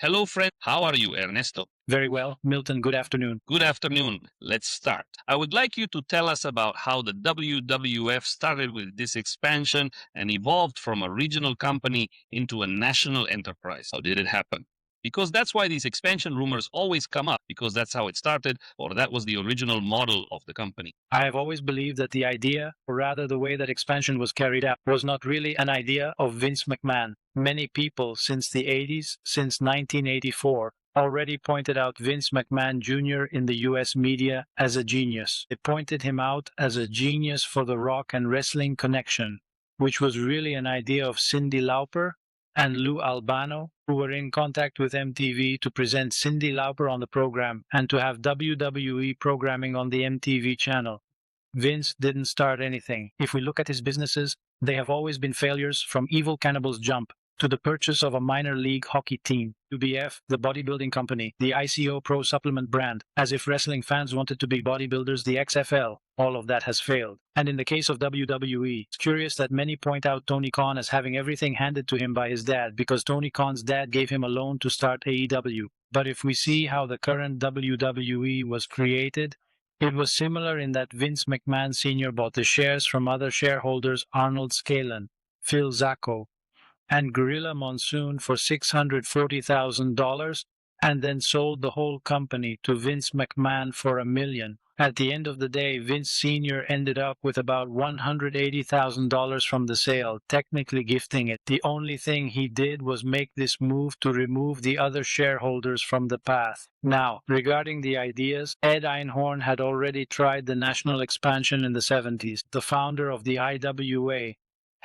Hello, friend. How are you, Ernesto? Very well, Milton, good afternoon. Good afternoon. Let's start. I would like you to tell us about how the WWF started with this expansion and evolved from a regional company into a national enterprise. How did it happen? Because that's why these expansion rumors always come up, because that's how it started, or that was the original model of the company. I have always believed that the idea, or rather the way that expansion was carried out, was not really an idea of Vince McMahon. Many people since the 80s, since 1984, already pointed out Vince McMahon Jr. in the US media as a genius. They pointed him out as a genius for the rock and wrestling connection, which was really an idea of Cyndi Lauper and Lou Albano, who were in contact with MTV to present Cyndi Lauper on the program and to have WWE programming on the MTV channel. Vince didn't start anything. If we look at his businesses, they have always been failures, from Evil Cannibal's Jump to the purchase of a minor league hockey team, UBF, the bodybuilding company, the ICO Pro supplement brand, as if wrestling fans wanted to be bodybuilders, the XFL. All of that has failed. And in the case of WWE, it's curious that many point out Tony Khan as having everything handed to him by his dad, because Tony Khan's dad gave him a loan to start AEW. But if we see how the current WWE was created, it was similar in that Vince McMahon Sr. bought the shares from other shareholders, Arnold Scalan, Phil Zacco, and Gorilla Monsoon for $640,000, and then sold the whole company to Vince McMahon for $1 million. At the end of the day, Vince Sr. ended up with about $180,000 from the sale, technically gifting it. The only thing he did was make this move to remove the other shareholders from the path. Now, regarding the ideas, Ed Einhorn had already tried the national expansion in the 70s. The founder of the IWA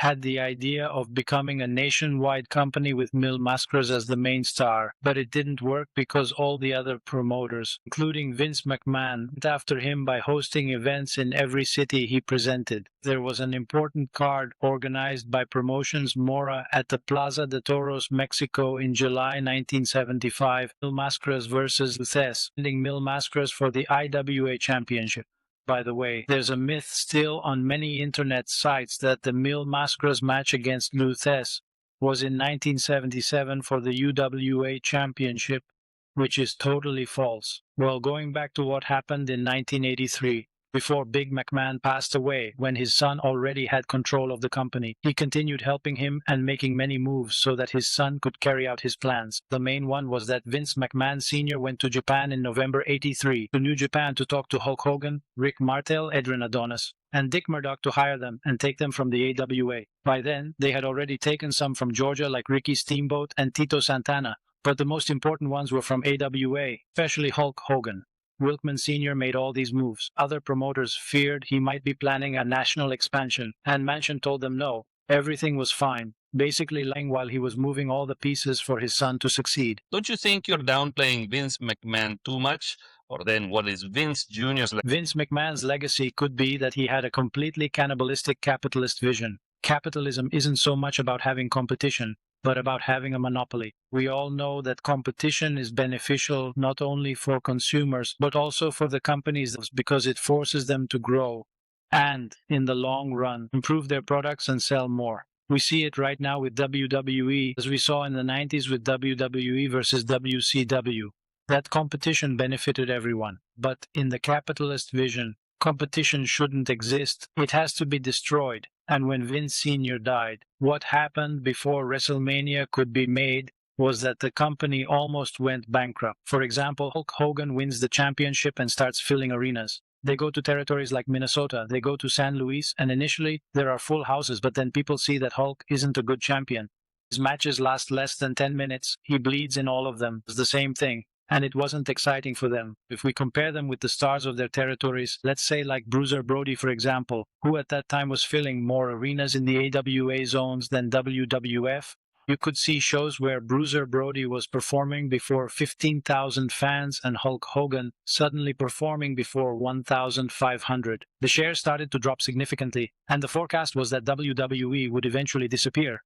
had the idea of becoming a nationwide company with Mil Mascaras as the main star, but it didn't work because all the other promoters, including Vince McMahon, went after him by hosting events in every city he presented. There was an important card organized by Promotions Mora at the Plaza de Toros, Mexico in July 1975, Mil Mascaras versus Luthes, ending Mil Mascaras for the IWA Championship. By the way, there's a myth still on many internet sites that the Mil Mascaras match against Luthes was in 1977 for the UWA Championship, which is totally false. Well, going back to what happened in 1983, before Big McMahon passed away, when his son already had control of the company, he continued helping him and making many moves so that his son could carry out his plans. The main one was that Vince McMahon Sr. went to Japan in November '83 to New Japan to talk to Hulk Hogan, Rick Martel, Edrin Adonis, and Dick Murdoch to hire them and take them from the AWA. By then, they had already taken some from Georgia like Ricky Steamboat and Tito Santana, but the most important ones were from AWA, especially Hulk Hogan. Wilkman Sr. made all these moves. Other promoters feared he might be planning a national expansion, and Manchin told them no, everything was fine, basically lying while he was moving all the pieces for his son to succeed. Don't you think you're downplaying Vince McMahon too much? Or then what is Vince Jr.'s Vince McMahon's legacy could be that he had a completely cannibalistic capitalist vision. Capitalism isn't so much about having competition, but about having a monopoly. We all know that competition is beneficial not only for consumers, but also for the companies, because it forces them to grow and, in the long run, improve their products and sell more. We see it right now with WWE, as we saw in the 90s with WWE versus WCW. That competition benefited everyone. But in the capitalist vision, competition shouldn't exist. It has to be destroyed. And when Vince Sr. died, what happened before WrestleMania could be made was that the company almost went bankrupt. For example, Hulk Hogan wins the championship and starts filling arenas. They go to territories like Minnesota, they go to San Luis, and initially there are full houses, but then people see that Hulk isn't a good champion. His matches last less than 10 minutes, he bleeds in all of them. It's the same thing. And it wasn't exciting for them. If we compare them with the stars of their territories, let's say like Bruiser Brody, for example, who at that time was filling more arenas in the AWA zones than WWF, you could see shows where Bruiser Brody was performing before 15,000 fans and Hulk Hogan suddenly performing before 1,500. The shares started to drop significantly, and the forecast was that WWE would eventually disappear.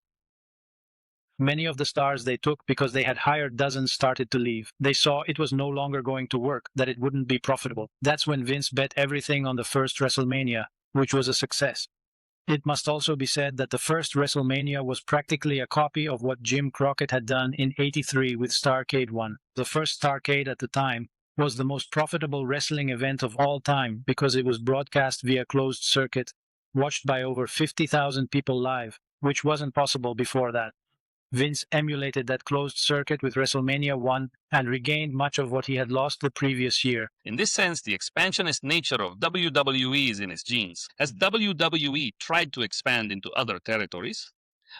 Many of the stars they took because they had hired dozens started to leave. They saw it was no longer going to work, that it wouldn't be profitable. That's when Vince bet everything on the first WrestleMania, which was a success. It must also be said that the first WrestleMania was practically a copy of what Jim Crockett had done in '83 with Starrcade 1. The first Starrcade at the time was the most profitable wrestling event of all time because it was broadcast via closed circuit, watched by over 50,000 people live, which wasn't possible before that. Vince emulated that closed circuit with WrestleMania 1 and regained much of what he had lost the previous year. In this sense, the expansionist nature of WWE is in its genes. Has WWE tried to expand into other territories?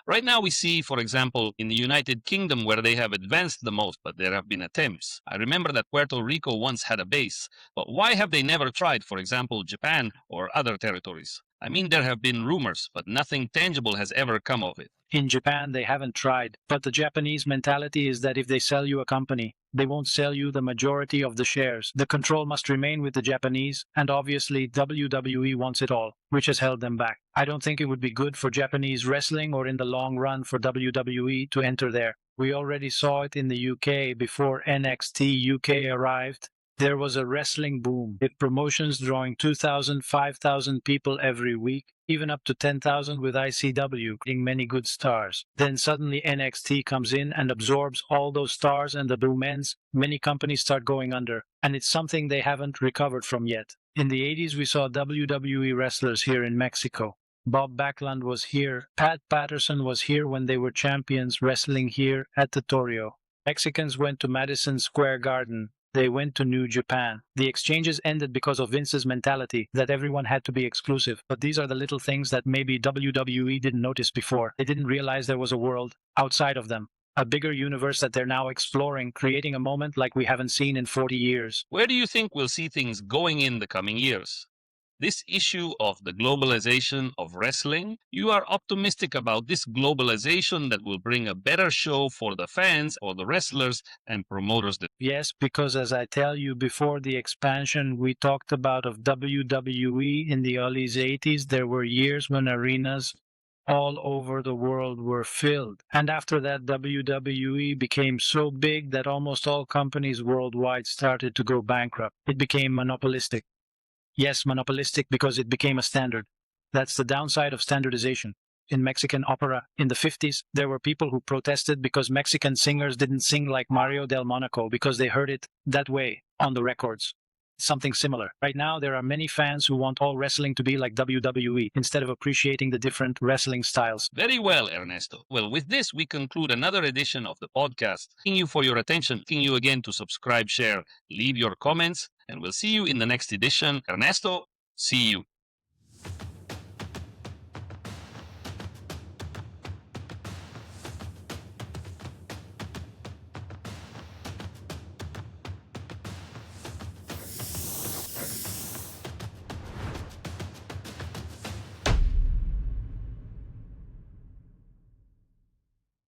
Right now, we see, for example, in the United Kingdom where they have advanced the most, but there have been attempts. I remember that Puerto Rico once had a base, but why have they never tried, for example, Japan or other territories? I mean, there have been rumors, but nothing tangible has ever come of it. In Japan, they haven't tried, but the Japanese mentality is that if they sell you a company, they won't sell you the majority of the shares. The control must remain with the Japanese, and obviously WWE wants it all, which has held them back. I don't think it would be good for Japanese wrestling or in the long run for WWE to enter there. We already saw it in the UK before NXT UK arrived. There was a wrestling boom, with promotions drawing 2,000, 5,000 people every week, even up to 10,000 with ICW, getting many good stars. Then suddenly NXT comes in and absorbs all those stars and the boom ends. Many companies start going under, and it's something they haven't recovered from yet. In the 80s, we saw WWE wrestlers here in Mexico. Bob Backlund was here. Pat Patterson was here when they were champions wrestling here at the Toreo. Mexicans went to Madison Square Garden. They went to New Japan. The exchanges ended because of Vince's mentality that everyone had to be exclusive. But these are the little things that maybe WWE didn't notice before. They didn't realize there was a world outside of them, a bigger universe that they're now exploring, creating a moment like we haven't seen in 40 years. Where do you think we'll see things going in the coming years? This issue of the globalization of wrestling, you are optimistic about this globalization that will bring a better show for the fans or the wrestlers and promoters. Yes, because as I tell you, before the expansion we talked about of WWE in the early 80s, there were years when arenas all over the world were filled. And after that, WWE became so big that almost all companies worldwide started to go bankrupt. It became monopolistic. Yes, monopolistic because it became a standard. That's the downside of standardization. In Mexican opera in the 50s, there were people who protested because Mexican singers didn't sing like Mario del Monaco because they heard it that way on the records. Something similar. Right now, there are many fans who want all wrestling to be like WWE instead of appreciating the different wrestling styles. Very well, Ernesto. Well, with this, we conclude another edition of the podcast. Thank you for your attention. Thank you again to subscribe, share, leave your comments, and we'll see you in the next edition. Ernesto, see you.